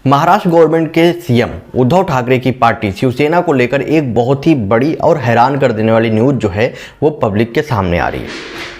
Maharashtra government के CM Uddhav Thackeray की party Shiv Sena को लेकर एक बहुत ही बड़ी और हैरान कर देने वाली न्यूज़ जो है वो पब्लिक के सामने आ रही है।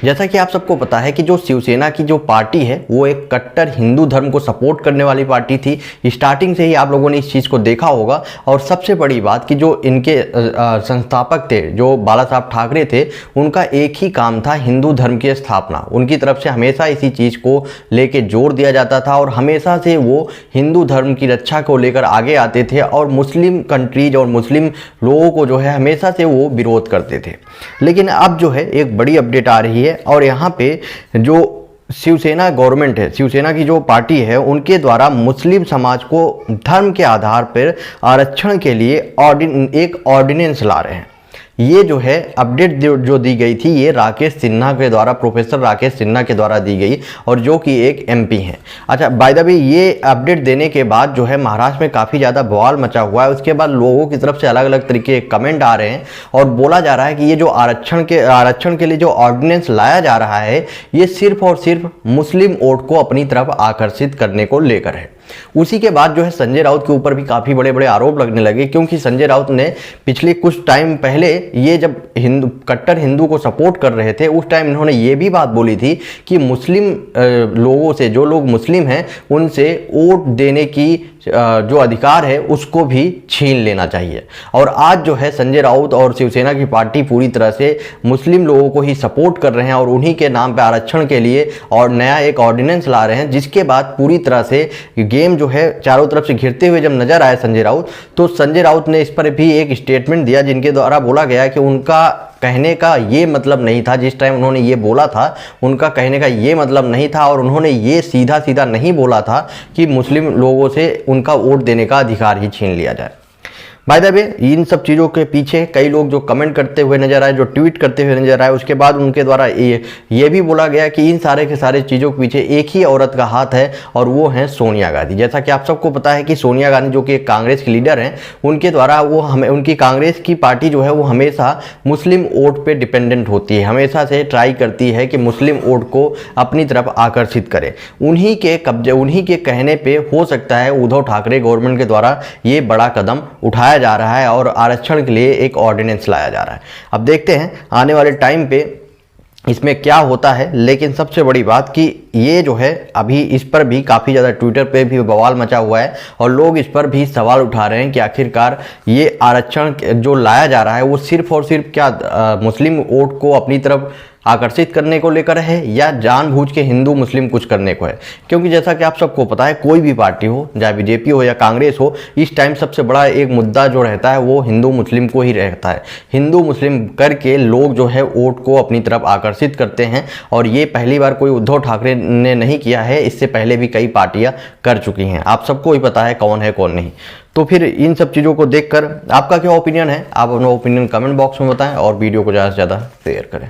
जैसा कि आप सबको पता है कि जो शिवसेना की जो पार्टी है वो एक कट्टर हिंदू धर्म को सपोर्ट करने वाली पार्टी थी। स्टार्टिंग से ही आप लोगों ने इस चीज़ को देखा होगा। और सबसे बड़ी बात कि जो इनके संस्थापक थे, जो बाला साहब ठाकरे थे, उनका एक ही काम था हिंदू धर्म की स्थापना। उनकी तरफ से हमेशा इसी चीज़ को लेके जोर दिया जाता था और हमेशा से वो हिंदू धर्म की रक्षा को लेकर आगे आते थे और मुस्लिम कंट्रीज और मुस्लिम लोगों को जो है हमेशा से वो विरोध करते थे। लेकिन अब जो है एक बड़ी अपडेट आ रही है और यहाँ पे जो शिवसेना गवर्नमेंट है, शिवसेना की जो पार्टी है, उनके द्वारा मुस्लिम समाज को धर्म के आधार पर आरक्षण के लिए एक ऑर्डिनेंस ला रहे हैं। ये जो है अपडेट जो दी गई थी ये राकेश सिन्हा के द्वारा, प्रोफेसर राकेश सिन्हा के द्वारा दी गई और जो कि एक एमपी हैं। अच्छा, बाय द वे ये अपडेट देने के बाद जो है महाराष्ट्र में काफ़ी ज़्यादा बवाल मचा हुआ है। उसके बाद लोगों की तरफ से अलग अलग तरीके के कमेंट आ रहे हैं और बोला जा रहा है कि ये जो आरक्षण के लिए जो ऑर्डिनेंस लाया जा रहा है ये सिर्फ और सिर्फ मुस्लिम वोट को अपनी तरफ आकर्षित करने को लेकर है। उसी के बाद जो है संजय राउत के ऊपर भी काफ़ी बड़े बड़े आरोप लगने लगे, क्योंकि संजय राउत ने पिछले कुछ टाइम पहले ये जब कट्टर हिंदू को सपोर्ट कर रहे थे उस टाइम इन्होंने ये भी बात बोली थी कि मुस्लिम लोगों से, जो लोग मुस्लिम हैं, उनसे वोट देने की जो अधिकार है उसको भी छीन लेना चाहिए। और आज जो है संजय राउत और शिवसेना की पार्टी पूरी तरह से मुस्लिम लोगों को ही सपोर्ट कर रहे हैं और उन्हीं के नाम पे आरक्षण के लिए और नया एक ऑर्डिनेंस ला रहे हैं, जिसके बाद पूरी तरह से गेम जो है चारों तरफ से घिरते हुए जब नजर आए संजय राउत, तो संजय राउत ने इस पर भी एक स्टेटमेंट दिया जिनके द्वारा बोला गया कि उनका कहने का ये मतलब नहीं था। जिस टाइम उन्होंने ये बोला था उनका कहने का ये मतलब नहीं था और उन्होंने ये सीधा सीधा नहीं बोला था कि मुस्लिम लोगों से उनका वोट देने का अधिकार ही छीन लिया जाए। बाय द वे इन सब चीज़ों के पीछे कई लोग जो कमेंट करते हुए नजर आए, जो ट्वीट करते हुए नजर आए, उसके बाद उनके द्वारा ये भी बोला गया कि इन सारे के सारे चीज़ों के पीछे एक ही औरत का हाथ है और वो है सोनिया गांधी। जैसा कि आप सबको पता है कि सोनिया गांधी जो कि कांग्रेस की लीडर हैं, उनके द्वारा उनकी कांग्रेस की पार्टी जो है वो हमेशा मुस्लिम वोट पर डिपेंडेंट होती है, हमेशा से ट्राई करती है कि मुस्लिम वोट को अपनी तरफ आकर्षित करे। उन्हीं के कब्जे, उन्हीं के कहने पर हो सकता है उद्धव ठाकरे गवर्नमेंट के द्वारा ये बड़ा कदम उठाया जा रहा है और आरक्षण के लिए एक ऑर्डिनेंस लाया जा रहा है। अब देखते हैं आने वाले टाइम पे इसमें क्या होता है। लेकिन सबसे बड़ी बात कि ये जो है अभी इस पर भी काफ़ी ज़्यादा ट्विटर पे भी बवाल मचा हुआ है और लोग इस पर भी सवाल उठा रहे हैं कि आखिरकार ये आरक्षण जो लाया जा रहा है वो सिर्फ और सिर्फ क्या मुस्लिम वोट को अपनी तरफ आकर्षित करने को लेकर है या जानबूझ के हिंदू मुस्लिम कुछ करने को है। क्योंकि जैसा कि आप सबको पता है कोई भी पार्टी हो, चाहे बीजेपी हो या कांग्रेस हो, इस टाइम सबसे बड़ा एक मुद्दा जो रहता है वो हिंदू मुस्लिम को ही रहता है। हिंदू मुस्लिम करके लोग जो है वोट को अपनी तरफ आकर्षित करते हैं और ये पहली बार कोई उद्धव ठाकरे ने नहीं किया है, इससे पहले भी कई पार्टियां कर चुकी हैं। आप सबको ही पता है कौन नहीं। तो फिर इन सब चीज़ों को देखकर आपका क्या ओपिनियन है, आप अपना ओपिनियन कमेंट बॉक्स में बताएं और वीडियो को ज़्यादा से ज़्यादा शेयर करें।